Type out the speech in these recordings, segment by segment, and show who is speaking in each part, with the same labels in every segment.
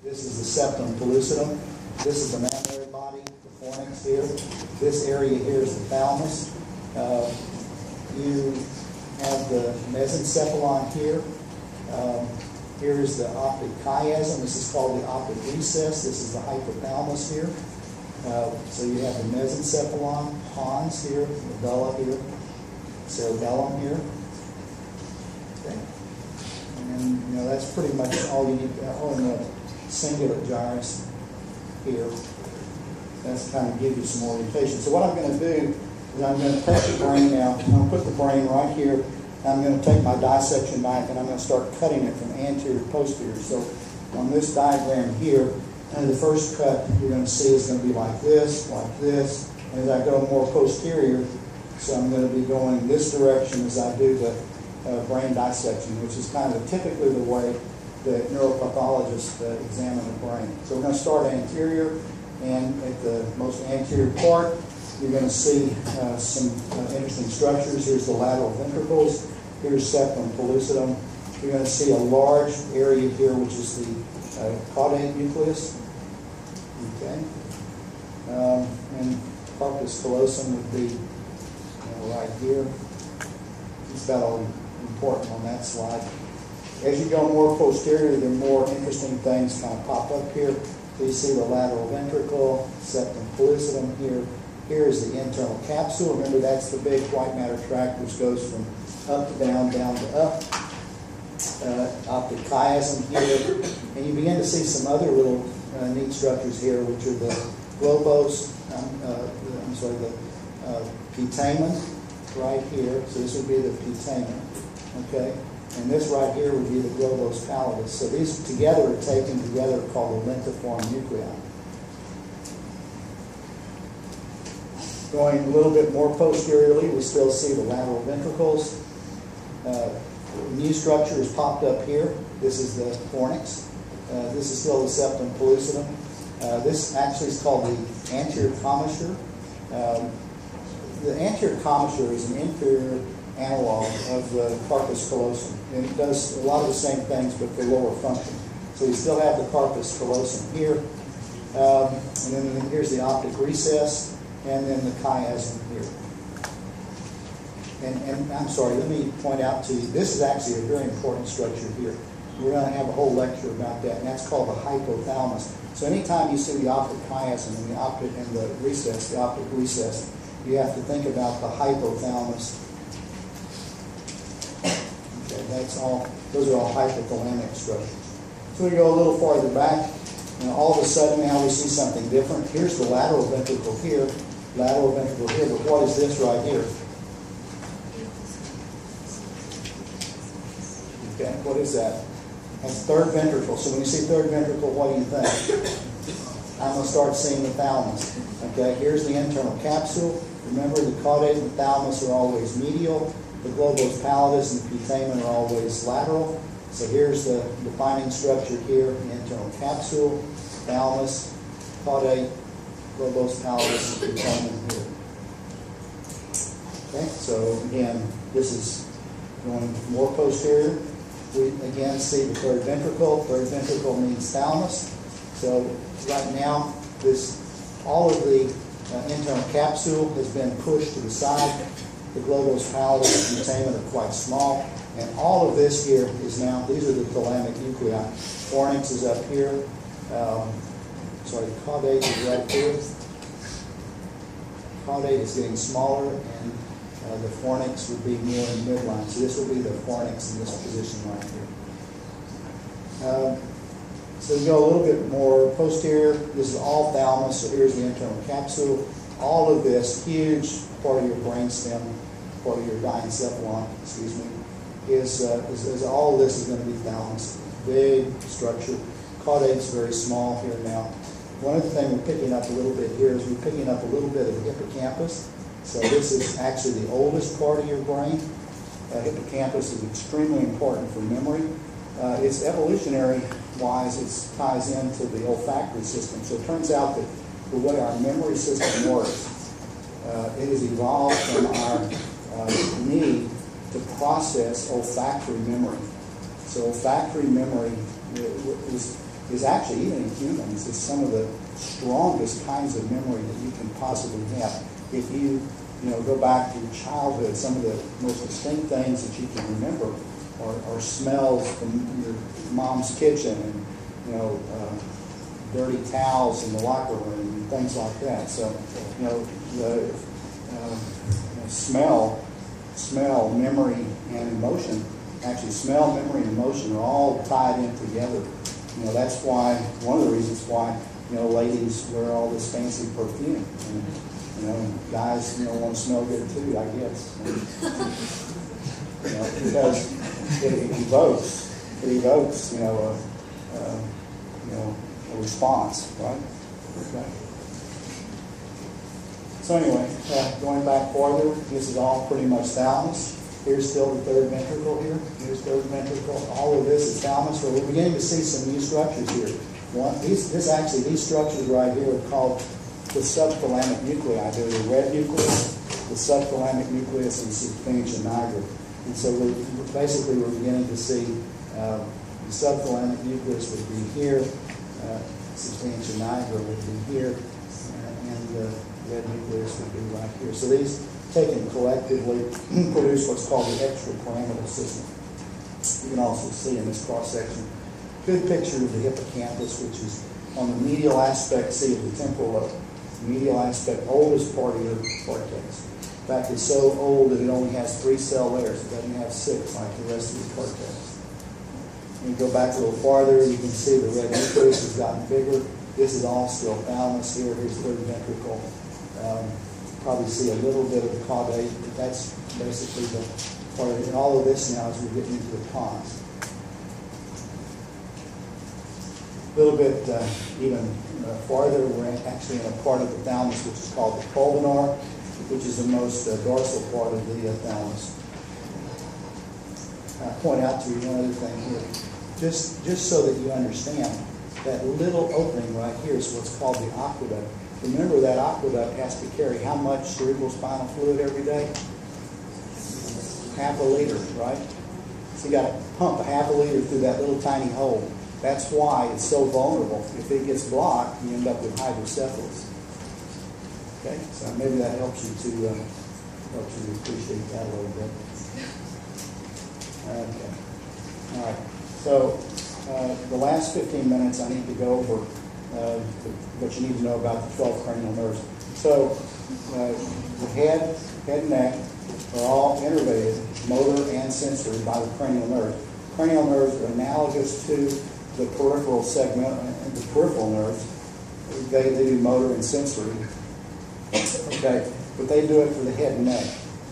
Speaker 1: This is the septum pellucidum. This is the mammary body, the fornix here. This area here is the thalamus. You have the mesencephalon here. Here is the optic chiasm. This is called the optic recess. This is the hypothalamus here. So you have the mesencephalon, pons here, medulla here, cerebellum here. Okay. And that's pretty much all you need. Oh, and the cingulate gyrus here. That's kind of give you some orientation. So what I'm going to do is I'm going to take the brain now. I'm going to put the brain right here. I'm going to take my dissection knife and I'm going to start cutting it from anterior to posterior. So on this diagram here, the first cut you're going to see is going to be like this. And as I go more posterior, so I'm going to be going this direction as I do the brain dissection, which is kind of typically the way the neuropathologists examine the brain. So we're going to start anterior, and at the most anterior part, you're going to see some interesting structures. Here's the lateral ventricles. Here's septum pellucidum. You're going to see a large area here, which is the caudate nucleus. Okay. And corpus callosum would be right here. It's about all important on that slide. As you go more posterior, the more interesting things kind of pop up here. So you see the lateral ventricle, septum pellucidum here. Here is the internal capsule. Remember, that's the big white matter tract which goes from up to down, down to up. Optic chiasm here. And you begin to see some other little neat structures here, which are the globose, the putamen right here. So this would be the putamen. Okay? And this right here would be the globus pallidus. So these together are taken together called the lentiform nuclei. Going a little bit more posteriorly, we still see the lateral ventricles. New structure is popped up here. This is the fornix. This is still the septum pellucidum. This actually is called the anterior commissure. The anterior commissure is an inferior analog of the corpus callosum. And it does a lot of the same things, but for lower function. So we still have the corpus callosum here. And then here's the optic recess, and then the chiasm here. And I'm sorry, let me point out to you, this is actually a very important structure here. We're going to have a whole lecture about that, and that's called the hypothalamus. So anytime you see the optic chiasm and the optic and the recess, the optic recess, you have to think about the hypothalamus. Okay, that's all. Those are all hypothalamic structures. So we go a little farther back, and all of a sudden now we see something different. Here's the lateral ventricle here, but what is this right here? Okay, what is that? That's third ventricle. So when you see third ventricle, what do you think? I'm going to start seeing the thalamus. Okay, here's the internal capsule. Remember, the caudate and the thalamus are always medial. The globus pallidus and the putamen are always lateral. So here's the defining structure here, the internal capsule, thalamus, caudate, globus pallidus, putamen here. Okay, so again, this is going more posterior. We again see the third ventricle. Third ventricle means thalamus. So right now, all of the internal capsule has been pushed to the side. The globus pallidus and putamen are quite small. And all of this here is now, these are the thalamic nuclei. Fornix is up here. The caudate is right here. Caudate is getting smaller, and the fornix would be more in the midline. So this would be the fornix in this position right here. So we go a little bit more posterior. This is all thalamus, so here's the internal capsule. All of this huge part of your brainstem, part of your diencephalon, is all of this is going to be thalamus. Big structure. Caudate's very small here now. One other thing we're picking up a little bit here is we're picking up a little bit of the hippocampus. So this is actually the oldest part of your brain. Hippocampus is extremely important for memory. It's evolutionary-wise, it ties into the olfactory system. So it turns out that the way our memory system works, it has evolved from our need to process olfactory memory. So olfactory memory is is actually, even in humans, is some of the strongest kinds of memory that you can possibly have. If you go back to your childhood, some of the most distinct things that you can remember are smells from your mom's kitchen, and dirty towels in the locker room and things like that. So, the smell, memory, and emotion. Actually, smell, memory, and emotion are all tied in together. That's why, one of the reasons why, ladies wear all this fancy perfume. And guys, want to smell good too, I guess. Because it evokes, a response, right? Okay. So anyway, going back farther, this is all pretty much thalamus. Here's still the third ventricle here. Here's third ventricle. All of this is thalamus. But we're beginning to see some new structures here. These structures right here are called the subthalamic nuclei. They're the red nucleus, the subthalamic nucleus, and substantia nigra. And so we're beginning to see the subthalamic nucleus would be here, substantia nigra would be here, and the red nucleus would be right here. So these taken collectively produce what's called the extrapyramidal system. You can also see in this cross-section good picture of the hippocampus, which is on the medial aspect, see, of the temporal lobe. Medial aspect, oldest part of your cortex. In fact, it's so old that it only has 3 cell layers. It doesn't have 6 like the rest of the cortex. When you go back a little farther, you can see the red nucleus has gotten bigger. This is all still thalamus here. Here's the third ventricle. Probably see a little bit of the caudate, but that's basically the part of it. And all of this now as we get into the pons. A little bit even farther, we're actually in a part of the thalamus which is called the pulvinar, which is the most dorsal part of the thalamus. I'll point out to you one other thing here. Just so that you understand, that little opening right here is what's called the aqueduct. Remember, that aqueduct has to carry how much cerebrospinal fluid every day? Half a liter, right? So you got to pump a half a liter through that little tiny hole. That's why it's so vulnerable. If it gets blocked, you end up with hydrocephalus. Okay, so maybe that helps you to appreciate that a little bit. Okay, all right. So the last 15 minutes, I need to go over what you need to know about the 12 cranial nerves. So the head and neck are all innervated, motor and sensory, by the cranial nerves. Cranial nerves are analogous to the peripheral segment, the peripheral nerves. They do motor and sensory. Okay, but they do it for the head and neck.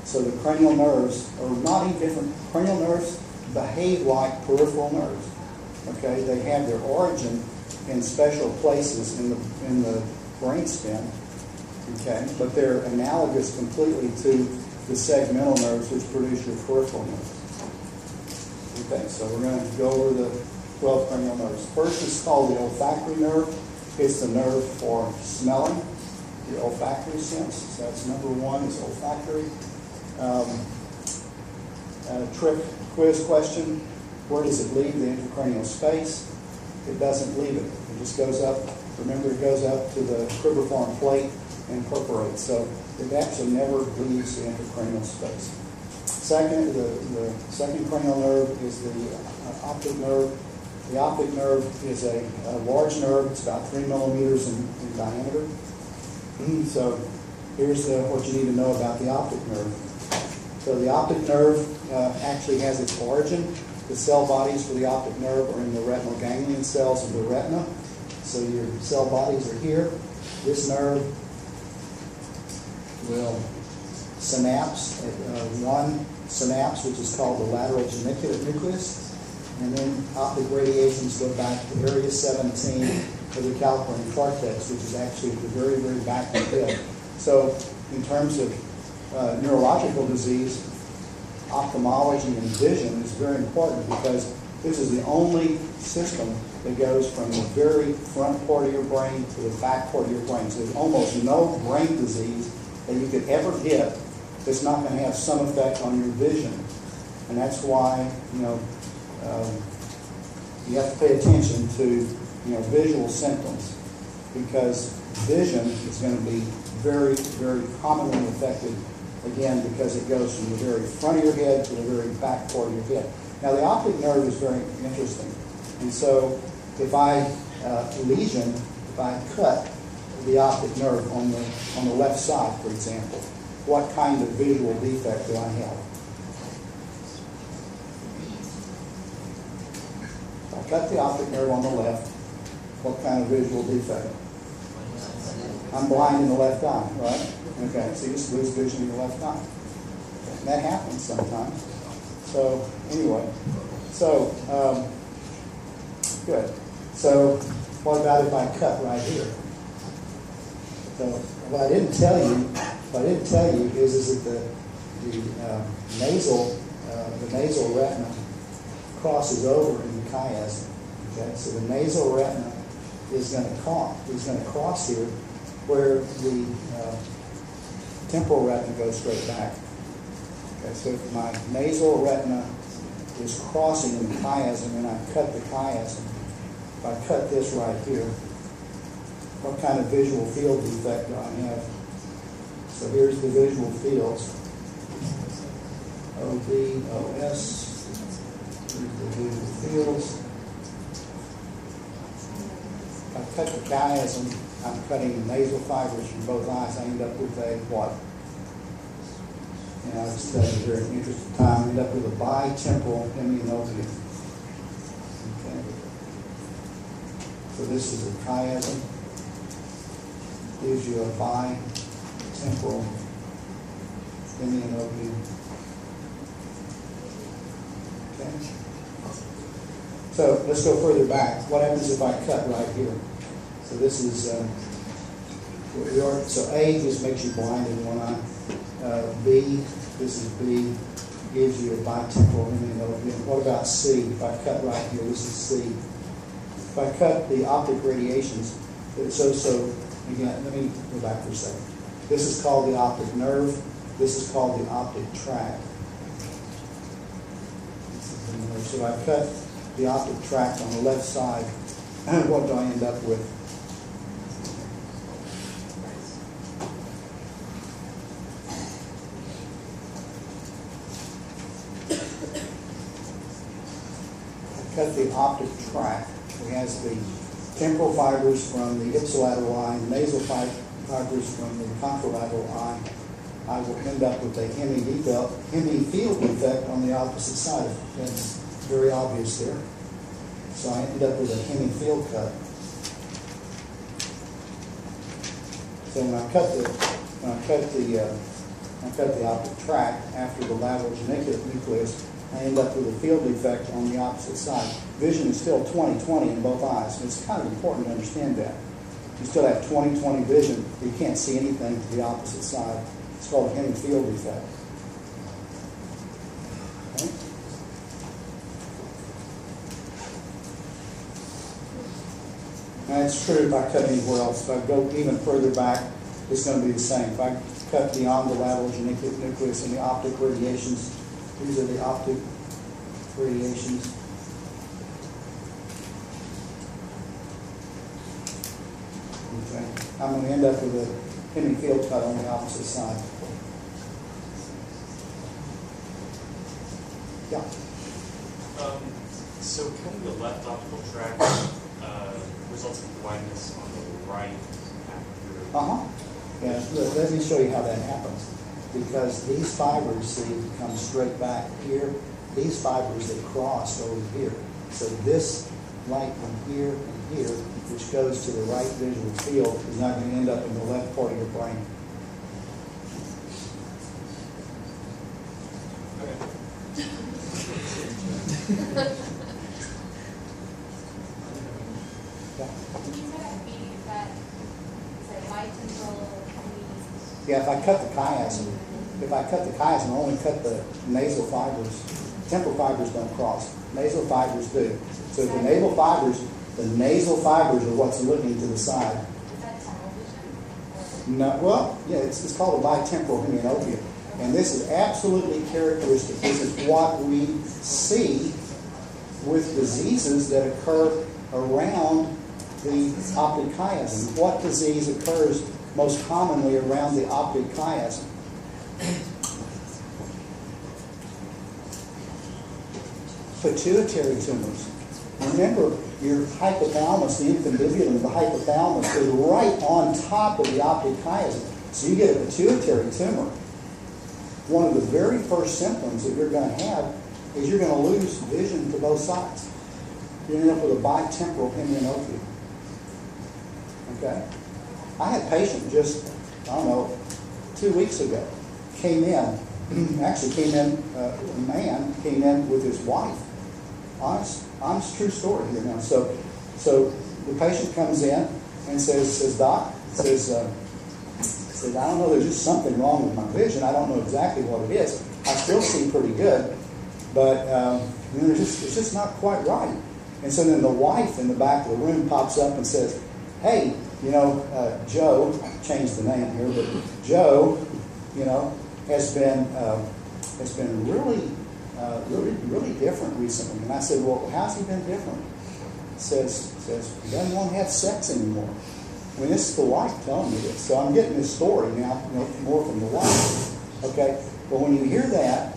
Speaker 1: So the cranial nerves are not any different. Cranial nerves behave like peripheral nerves. Okay, they have their origin in special places in the brainstem. Okay, but they're analogous completely to the segmental nerves which produce your peripheral nerves. Okay, so we're going to go over the 12 cranial nerves. First is called the olfactory nerve. It's the nerve for smelling, your olfactory sense. So that's number 1 is olfactory. Trick quiz question. Where does it leave the intracranial space? It doesn't leave it. It just goes up. Remember, it goes up to the cribriform plate and perforates. So it actually never leaves the intracranial space. Second, the second cranial nerve is the optic nerve. The optic nerve is a large nerve. It's about 3 millimeters in diameter. So here's what you need to know about the optic nerve. So the optic nerve actually has its origin. The cell bodies for the optic nerve are in the retinal ganglion cells of the retina. So your cell bodies are here. This nerve will synapse at one synapse, which is called the lateral geniculate nucleus. And then optic radiations go back to area 17 of the calcarine cortex, which is actually at the very, very back of the head. So in terms of neurological disease, ophthalmology and vision is very important because this is the only system that goes from the very front part of your brain to the back part of your brain. So there's almost no brain disease that you could ever get that's not going to have some effect on your vision. And that's why, you have to pay attention to visual symptoms, because vision is going to be very, very commonly affected, again, because it goes from the very front of your head to the very back part of your head. Now, the optic nerve is very interesting. And so if I if I cut the optic nerve on the left side, for example, what kind of visual defect do I have? If I cut the optic nerve on the left, what kind of visual defect? I'm blind in the left eye, right? Okay, so you just lose vision in the left eye. And that happens sometimes. So, anyway, good. So, what about if I cut right here? So, what I didn't tell you is that the nasal retina crosses over in the chiasm. Okay, so the nasal retina is going to cross here, where the temporal retina goes straight back. Okay, so if my nasal retina is crossing in the chiasm and I cut the chiasm, if I cut this right here, what kind of visual field defect do I have? So here's the visual fields. OB, OS. Here's the visual fields. If I cut the chiasm, I'm cutting the nasal fibers from both eyes. I end up with a what? And I'll just tell you here in the interest of time, I end up with a bitemporal hemianopia. Okay. So this is a chiasm. Gives you a bitemporal hemianopia. Okay. So let's go further back. What happens if I cut right here? So this is so A just makes you blind in one eye. B, this is B, gives you a bitemporal hemianopia. What about C? If I cut right here, this is C. If I cut the optic radiations, so again, let me go back for a second. This is called the optic nerve. This is called the optic tract. So if I cut the optic tract on the left side, what do I end up with? Cut the optic tract. We have the temporal fibers from the ipsilateral eye, and nasal fibers from the contralateral eye. I will end up with a hemifield defect on the opposite side. That's very obvious there. So I end up with a hemifield cut. So when I cut the optic tract after the lateral geniculate nucleus, I end up with a field defect on the opposite side. Vision is still 20/20 in both eyes. It's kind of important to understand that. You still have 20/20 vision, but you can't see anything to the opposite side. It's called a hemifield defect. Okay? Now it's true if I cut anywhere else. If I go even further back, it's going to be the same. If I cut beyond the lateral geniculate nucleus and the optic radiations, these are the optic radiations. Okay. I'm going to end up with a hemifield cut on the opposite side. Yeah.
Speaker 2: So cutting the left optical tract results in blindness on the right after.
Speaker 1: Yeah, let me show you how that happens. Because these fibers, see, come straight back here. These fibers, they cross over here. So this light from here and here, which goes to the right visual field, is not going to end up in the left part of your brain. Yeah, if I cut the chiasm, I only cut the nasal fibers. Temporal fibers don't cross. Nasal fibers do. So the nasal fibers are what's looking to the side.
Speaker 3: Is that tunnel vision?
Speaker 1: No, well, yeah, it's called a bitemporal hemianopia. And this is absolutely characteristic. This is what we see with diseases that occur around the optic chiasm. What disease occurs most commonly around the optic chiasm? Pituitary tumors. Remember, your hypothalamus, the infundibulum of the hypothalamus, is right on top of the optic chiasm. So you get a pituitary tumor. One of the very first symptoms that you're going to have is you're going to lose vision to both sides. You end up with a bitemporal hemianopia. Okay? I had a patient just, 2 weeks ago, came in, a man came in with his wife. Honest true story here now. So the patient comes in and says, Doc, says, I don't know, there's just something wrong with my vision. I don't know exactly what it is. I still see pretty good, but it's just not quite right. And so then the wife in the back of the room pops up and says, hey, Joe, I changed the name here, but Joe, has been really different recently. And I said, well, how's he been different? Says he doesn't want to have sex anymore. I mean, this is the wife telling me this. So I'm getting this story now, more from the wife. Okay? But when you hear that,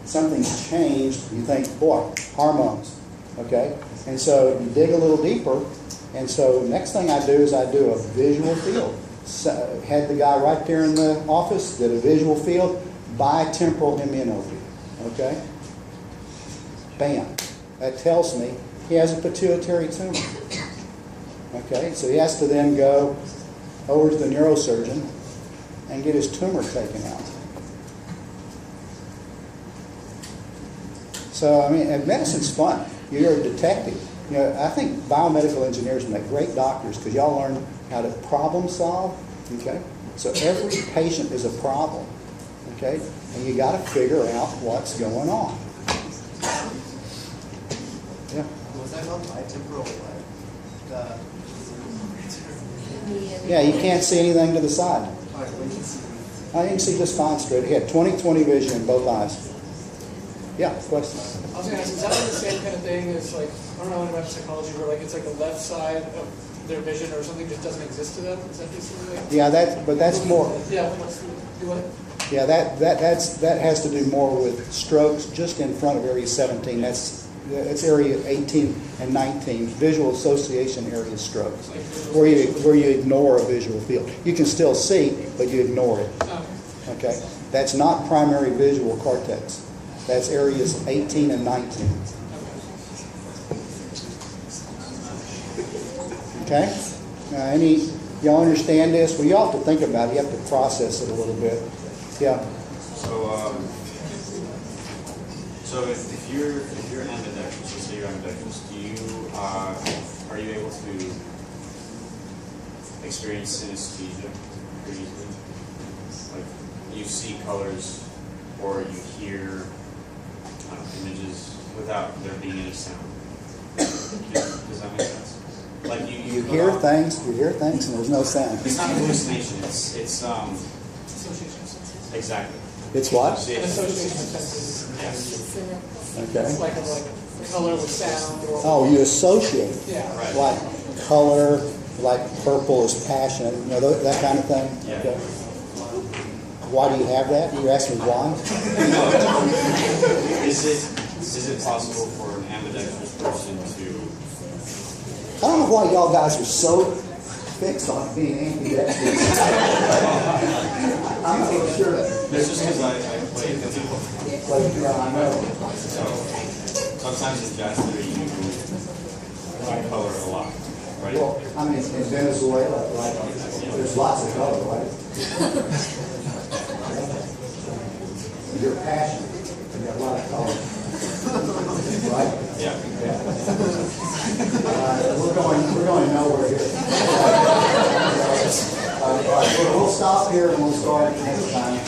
Speaker 1: something's changed, you think, boy, hormones. Okay? And so you dig a little deeper, and so next thing I do is I do a visual field. So, had the guy right there in the office, did a visual field, bitemporal hemianopia. Okay? Bam. That tells me he has a pituitary tumor. Okay? So he has to then go over to the neurosurgeon and get his tumor taken out. So, and medicine's fun. You're a detective. I think biomedical engineers make great doctors because y'all learn how to problem solve. Okay? So every patient is a problem. Okay? And you got to figure out what's going on. Yeah.
Speaker 4: Was that not bitemporal?
Speaker 1: Yeah, you can't see anything to the side.
Speaker 4: Alright, when you see
Speaker 1: I can see just fine straight ahead. 20/20 vision in both eyes. Yeah, question.
Speaker 5: I was going to ask, is that like the same kind of thing as like, I don't know anything about psychology, where like it's like the left side of their vision or something just doesn't exist to them? Is that basically like?
Speaker 1: Yeah, that's more.
Speaker 5: Yeah, what's the, do what?
Speaker 1: Yeah, that has to do more with strokes just in front of area 17. That's area 18 and 19, visual association area strokes, where you ignore a visual field. You can still see, but you ignore it. Okay, that's not primary visual cortex. That's areas 18 and 19. Okay, y'all understand this? Well, you all have to think about it. You have to process it a little bit. Yeah.
Speaker 2: So if you're ambidextrous, let's say you're ambidextrous, are you able to experience synesthesia pretty easily? Like you see colors or you hear images without there being any sound. Does that make sense? Like
Speaker 1: You hear things, and there's no sound.
Speaker 2: It's not hallucination. It's
Speaker 5: Association of senses.
Speaker 2: exactly.
Speaker 1: It's what?
Speaker 5: An association of senses.
Speaker 2: Yes.
Speaker 1: Okay.
Speaker 5: It's like color with sound. Or,
Speaker 1: Oh, you associate.
Speaker 5: yeah.
Speaker 2: Right.
Speaker 1: Like color, like purple is passion, that kind of thing?
Speaker 2: Yeah.
Speaker 1: Okay. Why do you have that? You ask me why?
Speaker 2: Is it possible for an ambidextrous person to?
Speaker 1: I don't know why y'all guys are so fixed on being ambidextrous. I'm not sure.
Speaker 2: It's just because I play football.
Speaker 1: Like, yeah, I know.
Speaker 2: So sometimes in jazz theory you color a lot, right?
Speaker 1: Well, in Venezuela, like, there's lots of color, right? You're passionate. You got a lot of color. Right?
Speaker 2: Yeah.
Speaker 1: We're going nowhere here. All right, we'll stop here and we'll start next time.